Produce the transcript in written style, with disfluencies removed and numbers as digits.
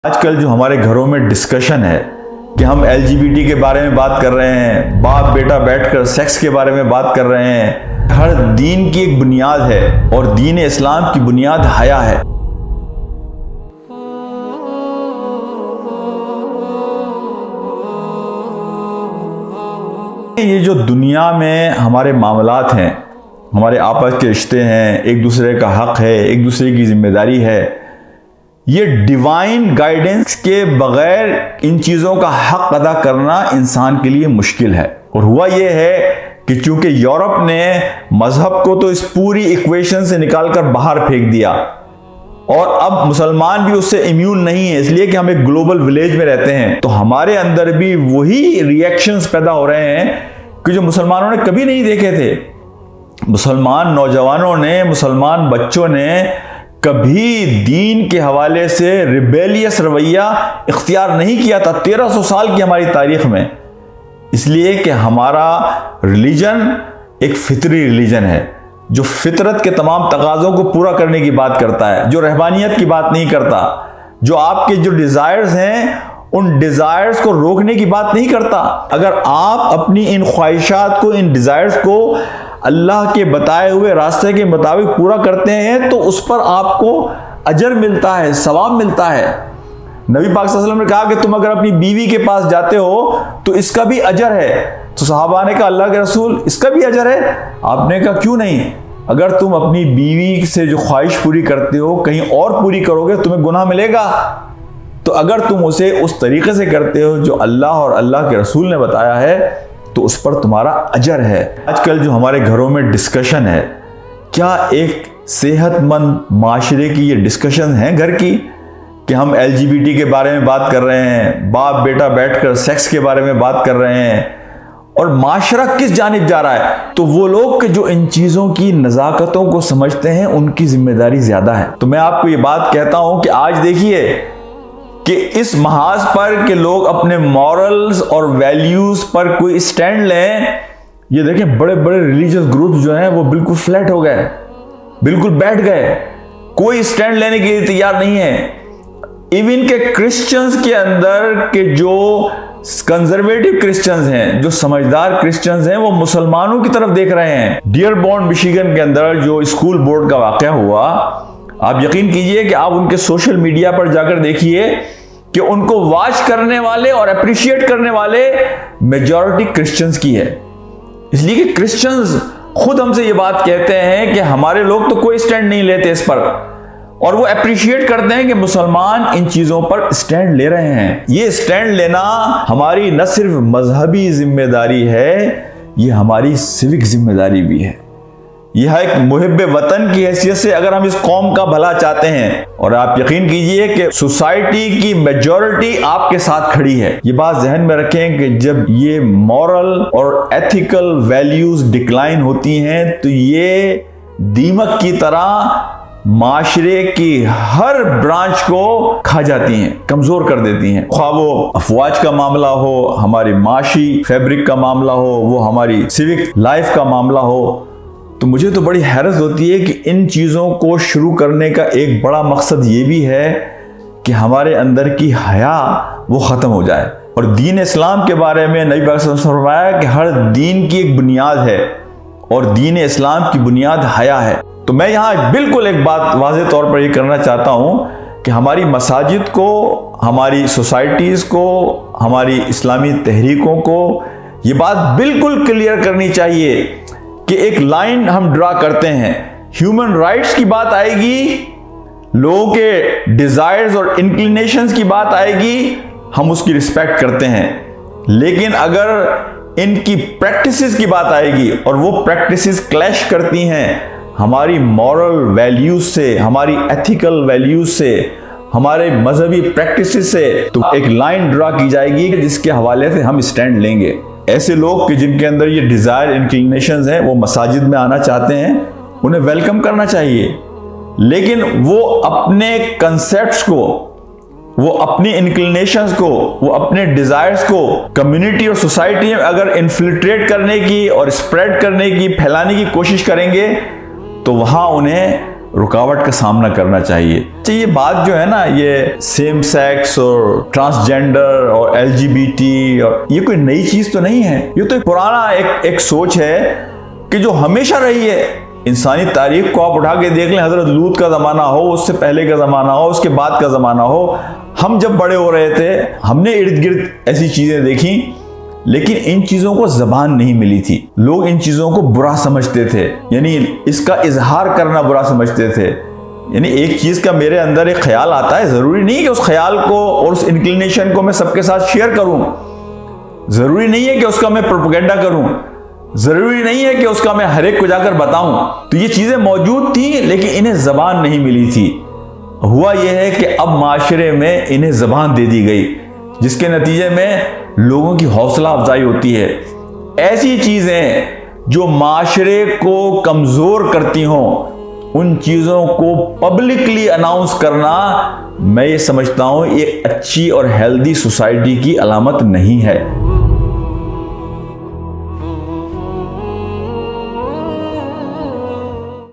آج کل جو ہمارے گھروں میں ڈسکشن ہے کہ ہم LGBT کے بارے میں بات کر رہے ہیں، باپ بیٹا بیٹھ کر سیکس کے بارے میں بات کر رہے ہیں۔ ہر دین کی ایک بنیاد ہے اور دین اسلام کی بنیاد حیا ہے۔ یہ جو دنیا میں ہمارے معاملات ہیں، ہمارے آپس کے رشتے ہیں، ایک دوسرے کا حق ہے، ایک دوسرے کی ذمہ داری ہے، یہ ڈیوائن گائیڈنس کے بغیر ان چیزوں کا حق ادا کرنا انسان کے لیے مشکل ہے۔ اور ہوا یہ ہے کہ چونکہ یورپ نے مذہب کو تو اس پوری ایکویشن سے نکال کر باہر پھینک دیا، اور اب مسلمان بھی اس سے امیون نہیں ہے، اس لیے کہ ہم ایک گلوبل ولیج میں رہتے ہیں، تو ہمارے اندر بھی وہی ریئیکشنز پیدا ہو رہے ہیں کہ جو مسلمانوں نے کبھی نہیں دیکھے تھے۔ مسلمان نوجوانوں نے، مسلمان بچوں نے کبھی دین کے حوالے سے ریبیلیس رویہ اختیار نہیں کیا تھا 1300 سال کی ہماری تاریخ میں، اس لیے کہ ہمارا ریلیجن ایک فطری ریلیجن ہے جو فطرت کے تمام تقاضوں کو پورا کرنے کی بات کرتا ہے، جو رہبانیت کی بات نہیں کرتا، جو آپ کے جو ڈیزائرز ہیں ان ڈیزائرز کو روکنے کی بات نہیں کرتا۔ اگر آپ اپنی ان خواہشات کو، ان ڈیزائرز کو اللہ کے بتائے ہوئے راستے کے مطابق پورا کرتے ہیں تو اس پر آپ کو اجر ملتا ہے، ثواب ملتا ہے۔ نبی پاک صلی اللہ علیہ وسلم نے کہا کہ تم اگر اپنی بیوی کے پاس جاتے ہو تو اس کا بھی اجر ہے۔ تو صحابہ نے کہا اللہ کے رسول اس کا بھی اجر ہے؟ آپ نے کہا کیوں نہیں، اگر تم اپنی بیوی سے جو خواہش پوری کرتے ہو کہیں اور پوری کرو گے تمہیں گناہ ملے گا، تو اگر تم اسے اس طریقے سے کرتے ہو جو اللہ اور اللہ کے رسول نے بتایا ہے تو اس پر تمہارا اجر ہے۔ آج کل جو ہمارے گھروں میں ڈسکشن ہے، کیا ایک صحت مند معاشرے کی یہ ڈسکشن ہے گھر کی کہ ہم LGBT کے بارے میں بات کر رہے ہیں، باپ بیٹا بیٹھ کر سیکس کے بارے میں بات کر رہے ہیں، اور معاشرہ کس جانب جا رہا ہے؟ تو وہ لوگ کہ جو ان چیزوں کی نزاکتوں کو سمجھتے ہیں ان کی ذمہ داری زیادہ ہے۔ تو میں آپ کو یہ بات کہتا ہوں کہ آج دیکھیے کہ اس محاذ پر کہ لوگ اپنے مورلز اور ویلیوز پر کوئی اسٹینڈ لیں، یہ دیکھیں بڑے بڑے ریلیجیس گروپ جو ہیں وہ بالکل فلیٹ ہو گئے، بالکل بیٹھ گئے، کوئی اسٹینڈ لینے کے لیے تیار نہیں ہے۔ ایون کہ کرسچنز کے اندر کہ جو کنزرویٹو کرسچنز ہیں، جو سمجھدار کرسچنز ہیں، وہ مسلمانوں کی طرف دیکھ رہے ہیں۔ ڈیئر بورن مشیگن کے اندر جو اسکول بورڈ کا واقعہ ہوا، آپ یقین کیجئے کہ آپ ان کے سوشل میڈیا پر جا کر دیکھیے کہ ان کو واچ کرنے والے اور اپریشیٹ کرنے والے میجورٹی کرسچنز کی ہے، اس لیے کہ کرسچنز خود ہم سے یہ بات کہتے ہیں کہ ہمارے لوگ تو کوئی اسٹینڈ نہیں لیتے اس پر، اور وہ اپریشیٹ کرتے ہیں کہ مسلمان ان چیزوں پر اسٹینڈ لے رہے ہیں۔ یہ اسٹینڈ لینا ہماری نہ صرف مذہبی ذمہ داری ہے، یہ ہماری سیوک ذمہ داری بھی ہے۔ یہ ایک محب وطن کی حیثیت سے اگر ہم اس قوم کا بھلا چاہتے ہیں، اور آپ یقین کیجئے کہ سوسائٹی کی میجورٹی آپ کے ساتھ کھڑی ہے، یہ بات ذہن میں رکھیں کہ جب یہ مورل اور ایتھیکل ویلیوز ڈکلائن ہوتی ہیں تو یہ دیمک کی طرح معاشرے کی ہر برانچ کو کھا جاتی ہیں، کمزور کر دیتی ہیں، خواہ وہ افواج کا معاملہ ہو، ہماری معاشی فیبرک کا معاملہ ہو، وہ ہماری سیوک لائف کا معاملہ ہو۔ تو مجھے تو بڑی حیرت ہوتی ہے کہ ان چیزوں کو شروع کرنے کا ایک بڑا مقصد یہ بھی ہے کہ ہمارے اندر کی حیا وہ ختم ہو جائے۔ اور دین اسلام کے بارے میں نبی پاک صلی اللہ علیہ وسلم نے فرمایا کہ ہر دین کی ایک بنیاد ہے اور دین اسلام کی بنیاد حیا ہے۔ تو میں یہاں بالکل ایک بات واضح طور پر یہ کرنا چاہتا ہوں کہ ہماری مساجد کو، ہماری سوسائٹیز کو، ہماری اسلامی تحریکوں کو یہ بات بالکل کلیئر کرنی چاہیے کہ ایک لائن ہم ڈرا کرتے ہیں، ہیومن رائٹس کی بات آئے گی، لوگوں کے ڈیزائرز اور انکلینیشنز کی بات آئے گی، ہم اس کی رسپیکٹ کرتے ہیں، لیکن اگر ان کی پریکٹسز کی بات آئے گی اور وہ پریکٹسز کلیش کرتی ہیں ہماری مورل ویلیوز سے، ہماری ایتھیکل ویلیوز سے، ہمارے مذہبی پریکٹسز سے، تو ایک لائن ڈرا کی جائے گی کہ جس کے حوالے سے ہم اسٹینڈ لیں گے۔ ایسے لوگ کہ جن کے اندر یہ ڈیزائر انکلینیشنز ہیں وہ مساجد میں آنا چاہتے ہیں، انہیں ویلکم کرنا چاہیے، لیکن وہ اپنے کنسیپٹس کو، وہ اپنی انکلینیشنز کو، وہ اپنے ڈیزائرز کو کمیونٹی اور سوسائٹی میں اگر انفلٹریٹ کرنے کی اور اسپریڈ کرنے کی، پھیلانے کی کوشش کریں گے تو وہاں انہیں رکاوٹ کا سامنا کرنا چاہیے۔ یہ بات جو ہے نا، یہ سیم سیکس اور ٹرانسجینڈر اور LGBT، اور یہ کوئی نئی چیز تو نہیں ہے، یہ تو ایک پرانا ایک سوچ ہے کہ جو ہمیشہ رہی ہے۔ انسانی تاریخ کو آپ اٹھا کے دیکھ لیں، حضرت لوط کا زمانہ ہو، اس سے پہلے کا زمانہ ہو، اس کے بعد کا زمانہ ہو، ہم جب بڑے ہو رہے تھے ہم نے ارد گرد ایسی چیزیں دیکھیں، لیکن ان چیزوں کو زبان نہیں ملی تھی۔ لوگ ان چیزوں کو برا سمجھتے تھے، یعنی اس کا اظہار کرنا برا سمجھتے تھے۔ یعنی ایک چیز کا میرے اندر ایک خیال آتا ہے، ضروری نہیں کہ اس خیال کو اور اس انکلینیشن کو میں سب کے ساتھ شیئر کروں، ضروری نہیں ہے کہ اس کا میں پروپیگنڈا کروں، ضروری نہیں ہے کہ اس کا میں ہر ایک کو جا کر بتاؤں۔ تو یہ چیزیں موجود تھیں لیکن انہیں زبان نہیں ملی تھی۔ ہوا یہ ہے کہ اب معاشرے میں انہیں زبان دے دی گئی، جس کے نتیجے میں لوگوں کی حوصلہ افزائی ہوتی ہے۔ ایسی چیزیں جو معاشرے کو کمزور کرتی ہوں، ان چیزوں کو پبلکلی اناؤنس کرنا، میں یہ سمجھتا ہوں یہ اچھی اور ہیلدی سوسائٹی کی علامت نہیں ہے۔